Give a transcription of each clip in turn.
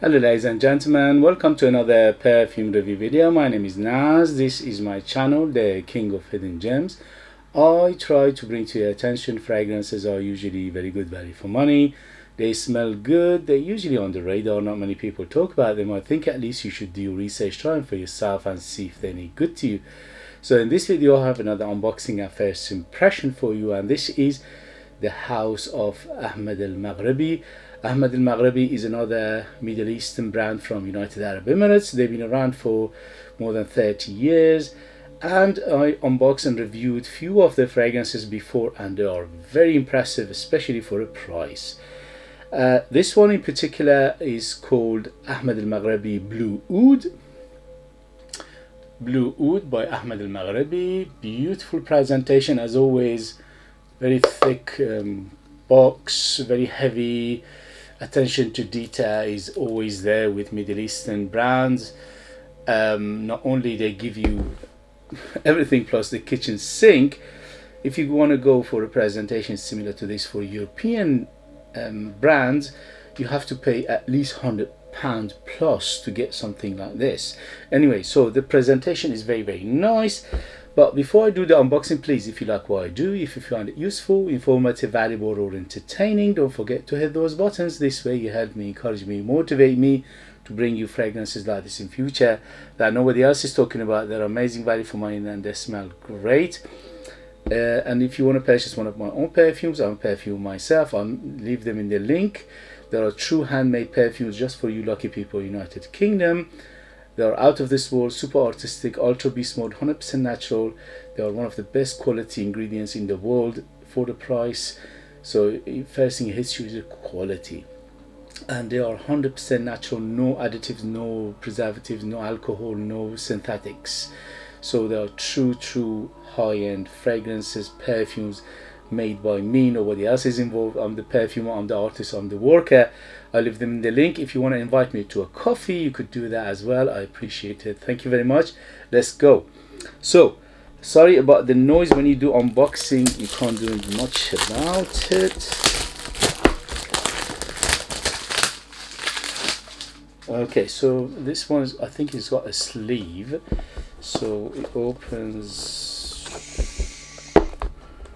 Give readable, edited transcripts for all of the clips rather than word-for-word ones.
Hello ladies and gentlemen, welcome to another perfume review video. My name is Naz. This is my channel, the King of Hidden Gems. I try to bring to your attention fragrances are usually very good value for money. They smell good, they're usually on the radar, not many people talk about them. I think at least you should do research, try them for yourself and see if they're any good to you. So in this video I have another unboxing and first impression for you, and this is the house of Ahmed Al Maghribi. Ahmed Al Maghribi is another Middle Eastern brand from United Arab Emirates. They've been around for more than 30 years, and I unboxed and reviewed few of their fragrances before, and they are very impressive, especially for a price. This one in particular is called Ahmed Al Maghribi Blu Oud. Blu Oud by Ahmed Al Maghribi. Beautiful presentation as always. Very thick box, very heavy. Attention to detail is always there with Middle Eastern brands. Not only they give you everything plus the kitchen sink. If you want to go for a presentation similar to this for European brands, you have to pay at least £100 plus to get something like this. Anyway, so the presentation is very nice. But before I do the unboxing, please, if you like what I do, if you find it useful, informative, valuable or entertaining, don't forget to hit those buttons. This way you help me, encourage me, motivate me to bring you fragrances like this in future that nobody else is talking about. They're amazing value for money and they smell great. And if you want to purchase one of my own perfumes, I'm a perfume myself, I'll leave them in the link. There are true handmade perfumes just for you lucky people, United Kingdom. They are out of this world, super artistic, ultra beast mode, 100% natural. They are one of the best quality ingredients in the world for the price. So first thing it hits you is the quality. And they are 100% natural, no additives, no preservatives, no alcohol, no synthetics. So they are true high-end fragrances, perfumes made by me. Nobody else is involved. I'm the perfumer, I'm the artist, I'm the worker. I'll leave them in the link. If you want to invite me to a coffee, you could do that as well. I appreciate it. Thank you very much. Let's go. So sorry about the noise when you do unboxing, you can't do much about it. Okay, so this one is, I think it's got a sleeve, so it opens.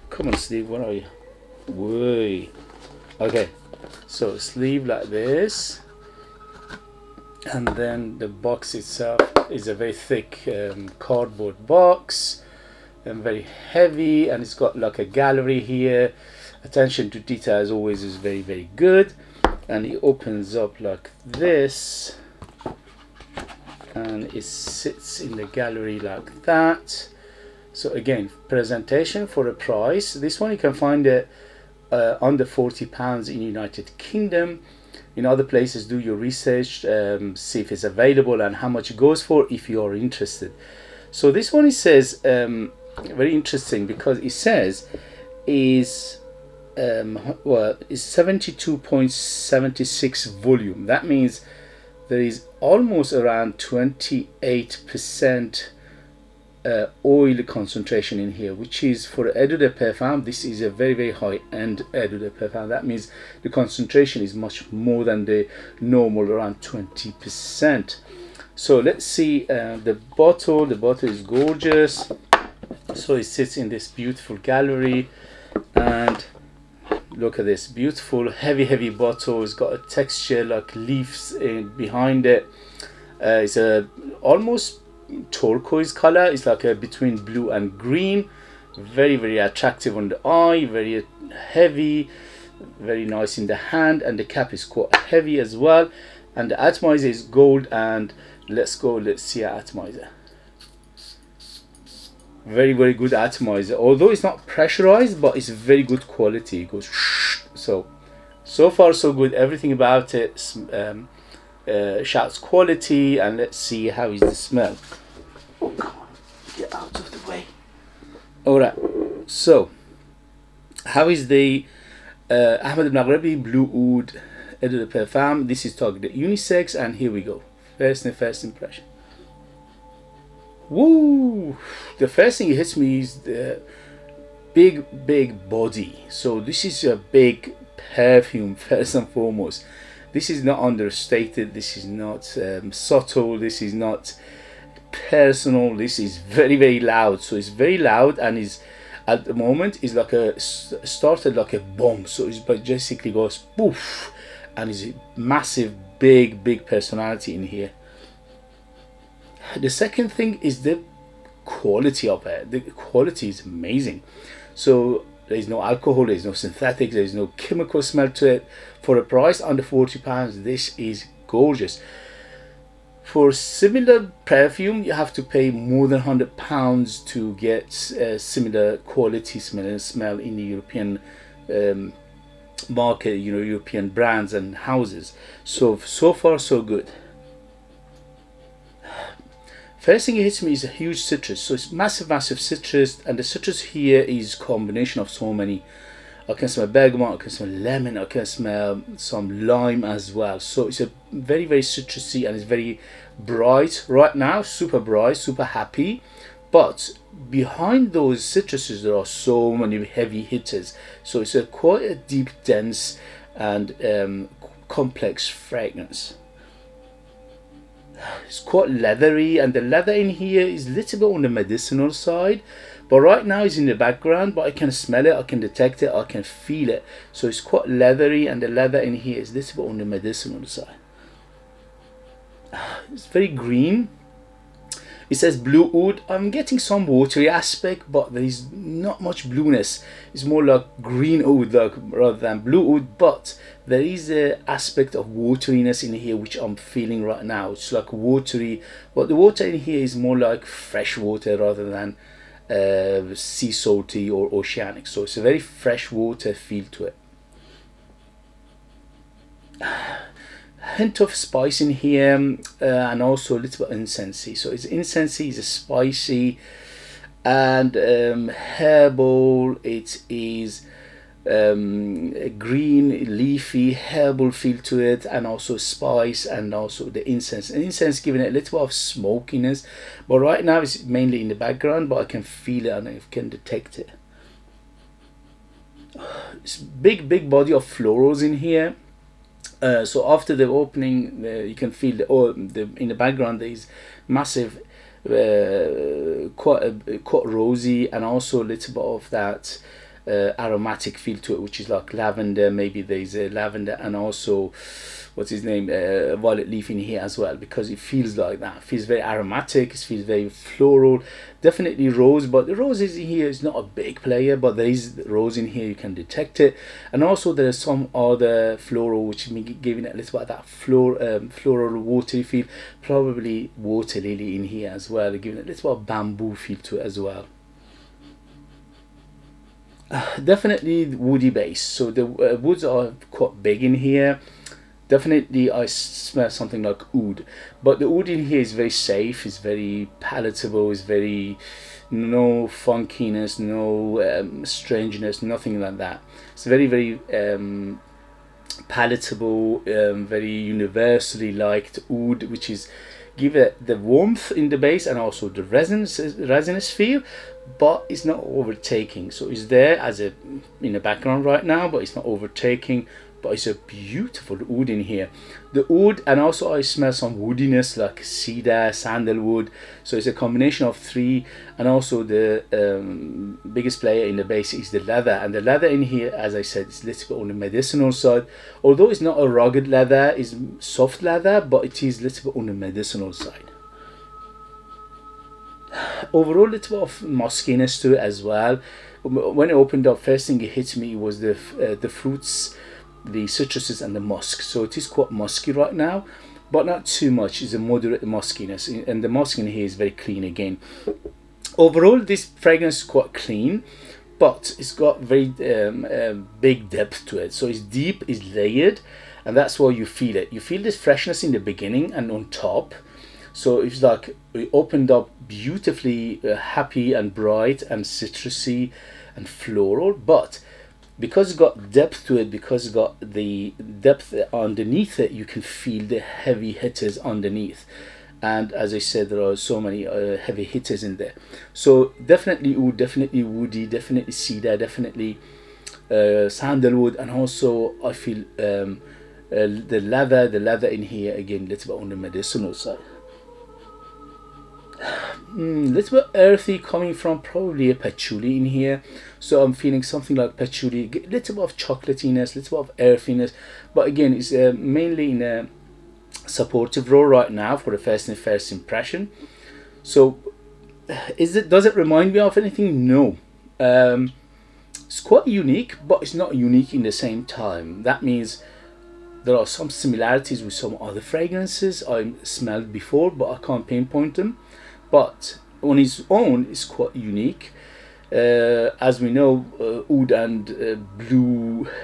Come on, Steve, where are you? Way. Okay, so sleeve like this, and then the box itself is a very thick cardboard box and very heavy, and it's got like a gallery here. Attention to detail as always is very good, and it opens up like this and it sits in the gallery like that. So again, presentation for a price. This one you can find it under £40 in United Kingdom. In other places, do your research, see if it's available and how much it goes for if you are interested. So this one, it says very interesting because it says is well, is 72.76 volume. That means there is almost around 28% oil concentration in here, which is for eau de parfum. This is a very high end eau de parfum. That means the concentration is much more than the normal, around 20%. So let's see the bottle. The bottle is gorgeous. So it sits in this beautiful gallery, and look at this beautiful heavy bottle. It's got a texture like leaves behind it. It's a almost turquoise color. It's like a between blue and green. Very attractive on the eye, very heavy, very nice in the hand, and the cap is quite heavy as well. And the atomizer is gold, and let's see our atomizer. Very good atomizer, although it's not pressurized, but it's very good quality. It goes so far so good. Everything about it shouts quality. And let's see how is the smell. Oh, come on, get out of the way. Alright, so how is the Ahmed Al Maghribi Blu Oud Eau de Parfum? This is targeted unisex, and here we go. First impression. Woo! The first thing that hits me is the big body. So this is a big perfume first and foremost. This is not understated, this is not subtle, this is not personal, this is very, very loud. So it's very loud, and is at the moment is like a started like a bomb. So it's basically goes poof, and is a massive, big personality in here. The second thing is the quality of it. The quality is amazing. So there's no alcohol, there's no synthetics, there's no chemical smell to it. For a price under £40, this is gorgeous. For similar perfume, you have to pay more than £100 to get similar quality smell in the European market, you know, European brands and houses. So far so good. First thing it hits me is a huge citrus. So it's massive citrus, and the citrus here is combination of so many. I can smell bergamot, I can smell lemon, I can smell some lime as well. So it's a very citrusy, and it's very bright right now, super bright, super happy. But behind those citruses there are so many heavy hitters. So it's quite a deep, dense and complex fragrance. It's quite leathery, and the leather in here is a little bit on the medicinal side, but right now it's in the background, but I can smell it, I can detect it, I can feel it. So it's quite leathery, and the leather in here is a little bit on the medicinal side. It's very green. It says Blu Oud. I'm getting some watery aspect, but there is not much blueness. It's more like green oud rather than Blu Oud, but there is an aspect of wateriness in here which I'm feeling right now. It's like watery, but the water in here is more like fresh water rather than sea salty or oceanic. So it's a very fresh water feel to it. Hint of spice in here, and also a little bit incensey. So it's incensey, it's spicy and herbal. It is a green, leafy, herbal feel to it, and also spice, and also the incense. And incense giving it a little bit of smokiness, but right now it's mainly in the background, but I can feel it and I can detect it. It's big body of florals in here. So after the opening, you can feel in the background there is massive, quite rosy, and also a little bit of that aromatic feel to it, which is like lavender. Maybe there's a lavender, and also what's his name, violet leaf in here as well, because it feels like that. It feels very aromatic, it feels very floral, definitely rose, but the rose in here is not a big player, but there is rose in here, you can detect it. And also there is some other floral which is giving it a little bit of that floral watery feel, probably water lily in here as well, giving it a little bit of bamboo feel to it as well. Definitely woody base, so the woods are quite big in here. Definitely I smell something like oud, but the oud in here is very safe, it's very palatable, it's very no funkiness, no strangeness, nothing like that. It's very palatable, very universally liked oud, which is give it the warmth in the base and also the resinous feel, but it's not overtaking. So it's there as a in the background right now, but it's not overtaking. But it's a beautiful oud in here. The oud, and also I smell some woodiness like cedar, sandalwood. So it's a combination of three, and also the biggest player in the base is the leather. And the leather in here, as I said, is a little bit on the medicinal side. Although it's not a rugged leather, it's soft leather, but it is a little bit on the medicinal side. Overall, a little bit of muskiness to it as well. When it opened up, first thing it hit me was the fruits, the citruses and the musk. So it is quite musky right now, but not too much. It's a moderate muskiness, and the musk in here is very clean again. Overall, this fragrance is quite clean, but it's got very big depth to it. So it's deep, it's layered, and that's why you feel it. You feel this freshness in the beginning and on top. So it's like we opened up beautifully, happy and bright and citrusy and floral, but because it's got depth to it, because it's got the depth underneath it, you can feel the heavy hitters underneath. And as I said, there are so many heavy hitters in there. So definitely oud, definitely woody, definitely cedar, definitely sandalwood, and also I feel The leather in here again, little bit on the medicinal side. Little bit earthy, coming from probably a patchouli in here, so I'm feeling something like patchouli, little bit of chocolatiness, little bit of earthiness, but again it's mainly in a supportive role right now for the first impression. So does it remind me of anything? No. It's quite unique, but it's not unique in the same time. That means there are some similarities with some other fragrances I smelled before, but I can't pinpoint them. But on its own, it's quite unique. As we know, oud and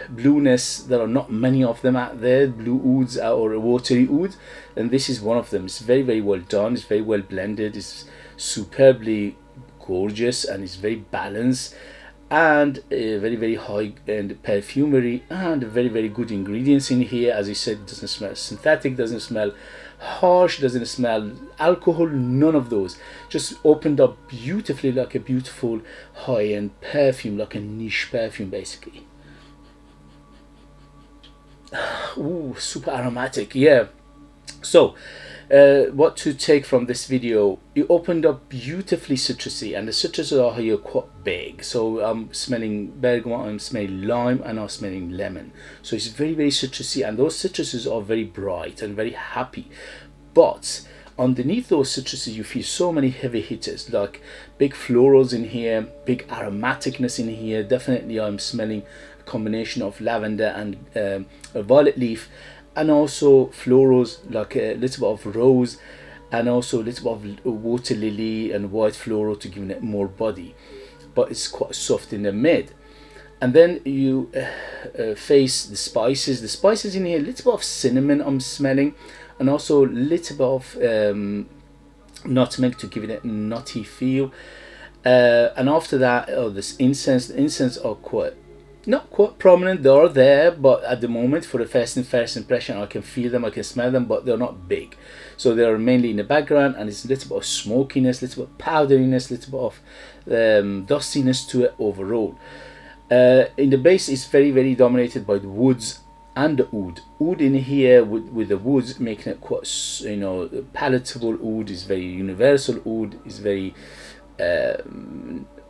blueness, there are not many of them out there, blue ouds or watery oud, and this is one of them. It's very, very well done, it's very well blended, it's superbly gorgeous, and it's very balanced, and very, very high end perfumery, and very, very good ingredients in here. As I said, it doesn't smell synthetic, doesn't smell harsh, doesn't smell alcohol, none of those. Just opened up beautifully, like a beautiful high-end perfume, like a niche perfume basically. Ooh, super aromatic, yeah. So what to take from this video: it opened up beautifully citrusy, and the citruses are here quite big. So I'm smelling bergamot, I'm smelling lime, and I'm smelling lemon. So it's very, very citrusy, and those citruses are very bright and very happy. But underneath those citruses you feel so many heavy hitters, like big florals in here, big aromaticness in here. Definitely I'm smelling a combination of lavender and a violet leaf, and also florals like a little bit of rose, and also a little bit of water lily and white floral to give it more body, but it's quite soft in the mid. And then you face the spices in here, a little bit of cinnamon I'm smelling, and also a little bit of nutmeg to give it a nutty feel, and after that, this incense. The incense are not quite prominent, they are there, but at the moment for the first impression I can feel them, I can smell them, but they're not big, so they're mainly in the background, and it's a little bit of smokiness, little bit of powderiness, little bit of dustiness to it overall. In the base it's very, very dominated by the woods and the oud in here, with the woods making it quite, you know, palatable. Oud is very universal, oud is very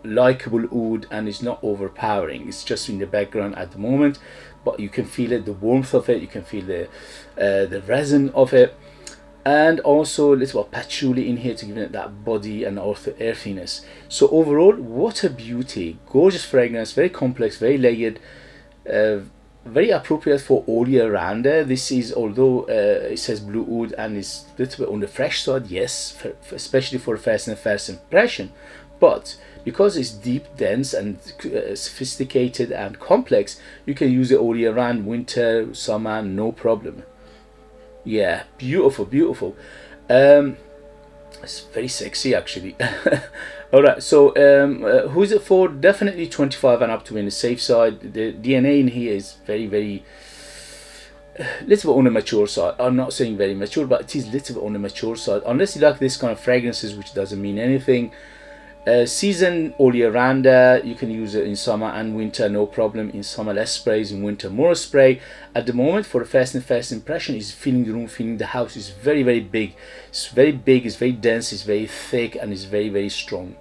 likable oud, and it's not overpowering. It's just in the background at the moment, but you can feel it, the warmth of it, you can feel the resin of it, and also a little bit of patchouli in here to give it that body and also earthiness. So overall, what a beauty, gorgeous fragrance, very complex, very layered, very appropriate for all year round. This is, although it says Blu Oud and it's a little bit on the fresh side, yes, especially for first impression, but because it's deep, dense, and sophisticated and complex, you can use it all year round, winter, summer, no problem. Yeah, beautiful, beautiful. It's very sexy actually. All right, so who is it for? Definitely 25 and up to be on the safe side. The DNA in here is very, very little bit on the mature side. I'm not saying very mature, but it is little bit on the mature side, unless you like this kind of fragrances, which doesn't mean anything. Season all year round, you can use it in summer and winter, no problem. In summer less sprays, in winter more spray. At the moment for the first impression is feeling the room, feeling the house is very, very big. It's very big, it's very dense, it's very thick, and it's very, very strong.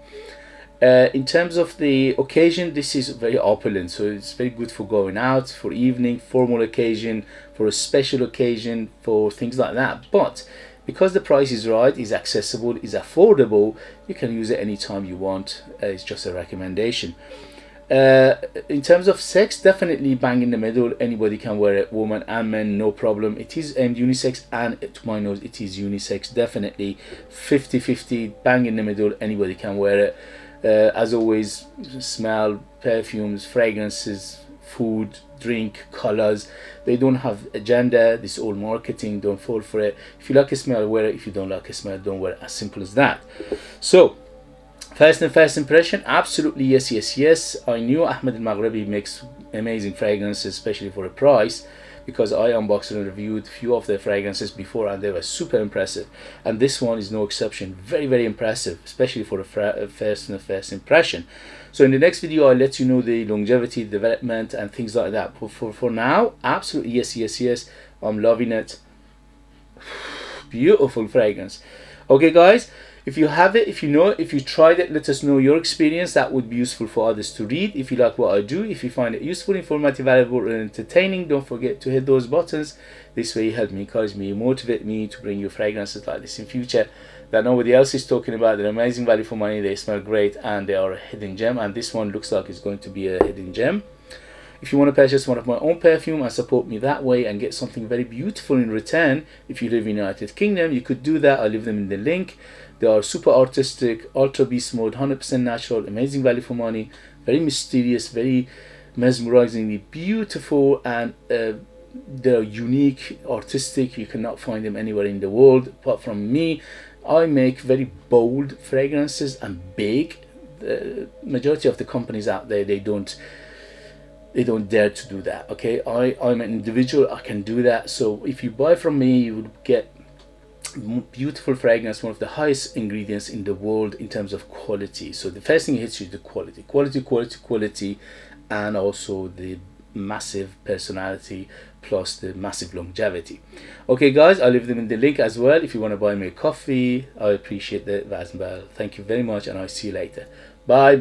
In terms of the occasion, this is very opulent, so it's very good for going out, for evening, formal occasion, for a special occasion, for things like that. But because the price is right, is accessible, is affordable, you can use it anytime you want. It's just a recommendation. In terms of sex, definitely bang in the middle. Anybody can wear it, woman and men, no problem. It is aimed unisex, and to my nose it is unisex, definitely 50-50, bang in the middle, anybody can wear it. As always, smell, perfumes, fragrances, food, drink, colors, they don't have agenda. This is all marketing, don't fall for it. If you like a smell, wear it. If you don't like a smell, don't wear it. As simple as that. So first impression, absolutely yes, yes, yes. I knew Ahmed Al Maghribi makes amazing fragrances, especially for a price, because I unboxed and reviewed a few of their fragrances before, and they were super impressive, and this one is no exception. Very, very impressive, especially for a first impression. So in the next video I'll let you know the longevity, development, and things like that. But for now, absolutely yes, yes, yes. I'm loving it. Beautiful fragrance. Okay guys, if you have it, if you know it, if you tried it, let us know your experience. That would be useful for others to read. If you like what I do, if you find it useful, informative, valuable, and entertaining, don't forget to hit those buttons. This way you help me, encourage me, motivate me to bring you fragrances like this in future that nobody else is talking about. They're amazing value for money, they smell great, and they are a hidden gem, and this one looks like it's going to be a hidden gem. If you want to purchase one of my own perfume and support me that way and get something very beautiful in return, if you live in the United Kingdom, you could do that. I'll leave them in the link. They are super artistic, ultra beast mode, 100% natural, amazing value for money, very mysterious, very mesmerizingly beautiful, and they're unique, artistic. You cannot find them anywhere in the world apart from me. I make very bold fragrances and big. The majority of the companies out there, they don't dare to do that. Okay, I'm an individual, I can do that. So if you buy from me, you would get beautiful fragrance, one of the highest ingredients in the world in terms of quality. So the first thing it hits you is the quality, and also the massive personality plus the massive longevity. Okay guys, I'll leave them in the link as well if you want to buy me a coffee. I appreciate that. Thank you very much, and I'll see you later. Bye.